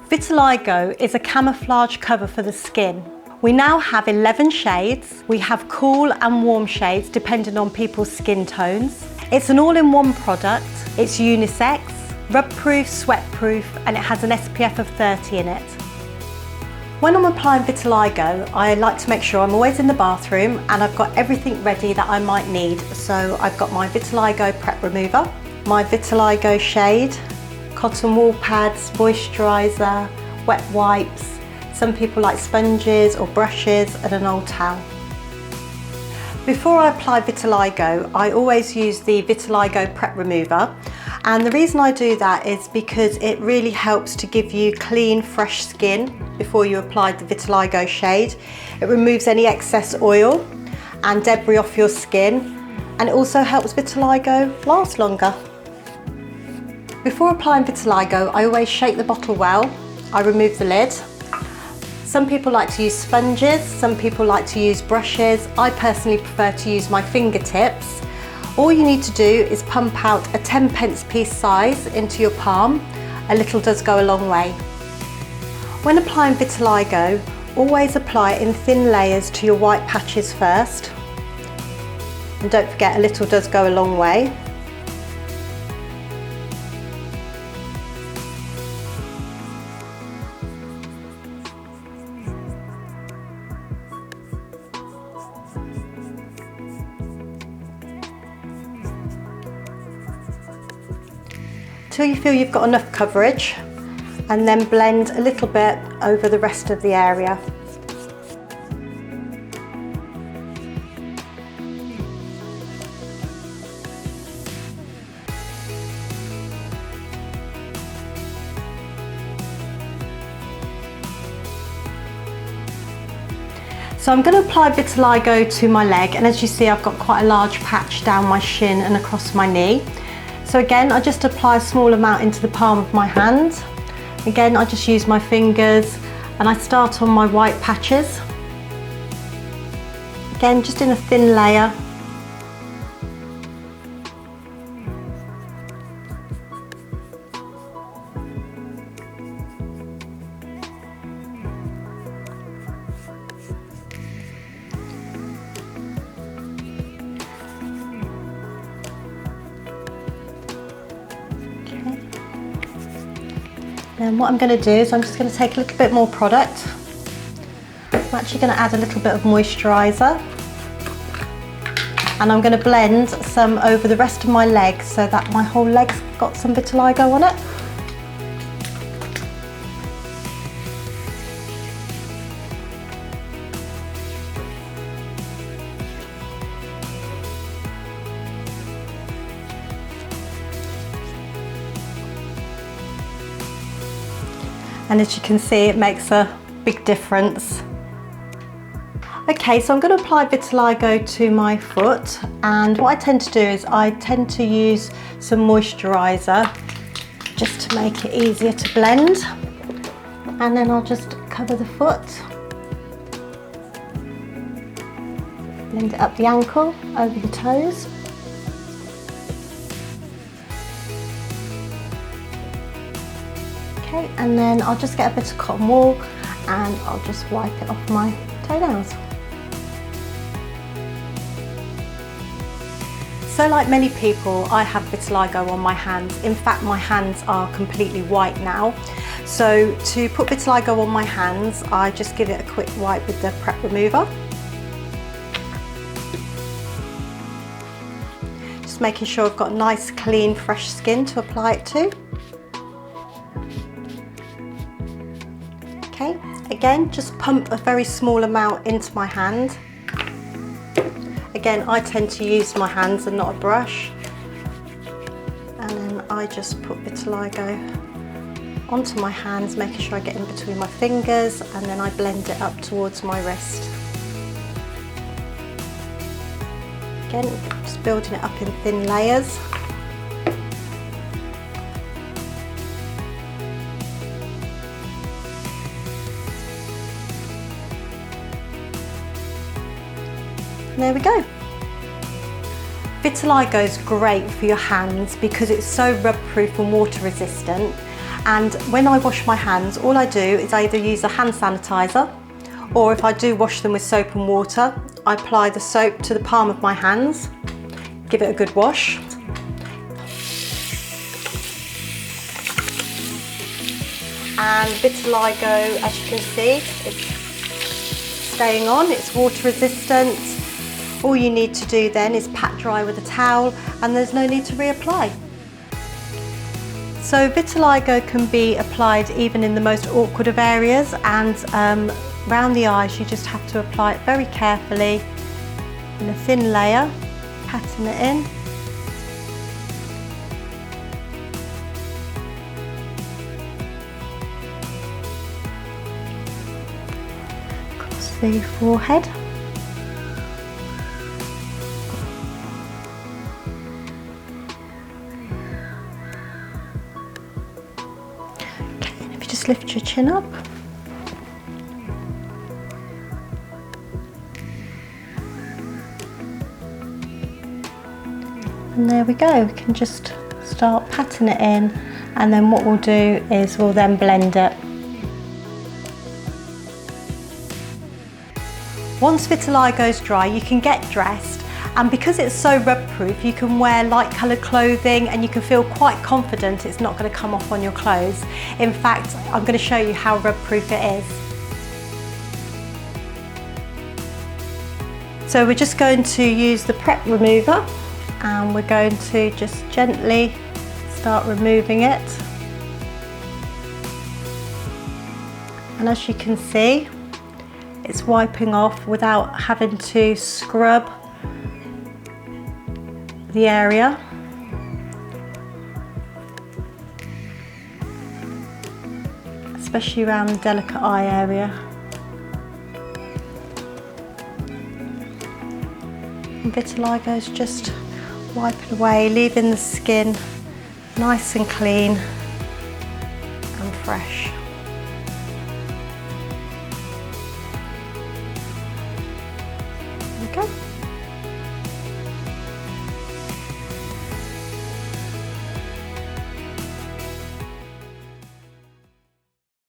Vitiligo is a camouflage cover for the skin. We now have 11 shades. We have cool and warm shades depending on people's skin tones. It's an all-in-one product. It's unisex, rub-proof, sweat-proof, and it has an SPF of 30 in it. When I'm applying Vitiligo, I like to make sure I'm always in the bathroom and I've got everything ready that I might need. So I've got my Vitiligo prep remover, my Vitiligo shade, cotton wool pads, moisturiser, wet wipes. Some people like sponges or brushes and an old towel. Before I apply Vitiligo, I always use the Vitiligo prep remover. And the reason I do that is because it really helps to give you clean, fresh skin before you apply the Vitiligo shade. It removes any excess oil and debris off your skin, and it also helps Vitiligo last longer. Before applying Vitiligo, I always shake the bottle well. I remove the lid. Some people like to use sponges, some people like to use brushes. I personally prefer to use my fingertips. All you need to do is pump out a 10p piece size into your palm. A little does go a long way. When applying Vitiligo, always apply it in thin layers to your white patches first. And don't forget, a little does go a long way. Till you feel you've got enough coverage, and then blend a little bit over the rest of the area. So I'm going to apply Vitiligo to my leg, and as you see, I've got quite a large patch down my shin and across my knee. So again, I just apply a small amount into the palm of my hand. Again, I just use my fingers and I start on my white patches. Again, just in a thin layer. Then what I'm going to do is I'm just going to take a little bit more product. I'm actually going to add a little bit of moisturiser, and I'm going to blend some over the rest of my leg so that my whole leg's got some vitiligo on it. And as you can see, it makes a big difference. Okay, so I'm going to apply Vitiligo to my foot, and what I tend to do is I tend to use some moisturiser just to make it easier to blend, and then I'll just cover the foot, blend it up the ankle, over the toes. Okay, and then I'll just get a bit of cotton wool and I'll just wipe it off my toenails. So like many people, I have vitiligo on my hands. In fact, my hands are completely white now. So to put vitiligo on my hands, I just give it a quick wipe with the prep remover. Just making sure I've got nice, clean, fresh skin to apply it to. Okay, again, just pump a very small amount into my hand. Again, I tend to use my hands and not a brush. And then I just put vitiligo onto my hands, making sure I get in between my fingers, and then I blend it up towards my wrist. Again, just building it up in thin layers. There we go. Vitiligo is great for your hands because it's so rub proof and water resistant, And when I wash my hands, all I do is either use a hand sanitizer, or if I do wash them with soap and water, I apply the soap to the palm of my hands, give it a good wash. And Vitiligo, as you can see, it's staying on, it's water resistant. All you need to do then is pat dry with a towel, and there's no need to reapply. So vitiligo can be applied even in the most awkward of areas, and around the eyes you just have to apply it very carefully in a thin layer, patting it in. Across the forehead. Just lift your chin up. And there we go, we can just start patting it in, and then what we'll do is we'll then blend it. Once vitiligo is dry, you can get dressed, and because it's so rub proof, you can wear light coloured clothing and you can feel quite confident it's not going to come off on your clothes. In fact, I'm going to show you how rub proof it is. So we're just going to use the prep remover, and we're going to just gently start removing it. And as you can see, it's wiping off without having to scrub the area. Especially around the delicate eye area. And vitiligo is just wiping away, leaving the skin nice and clean and fresh. There we go.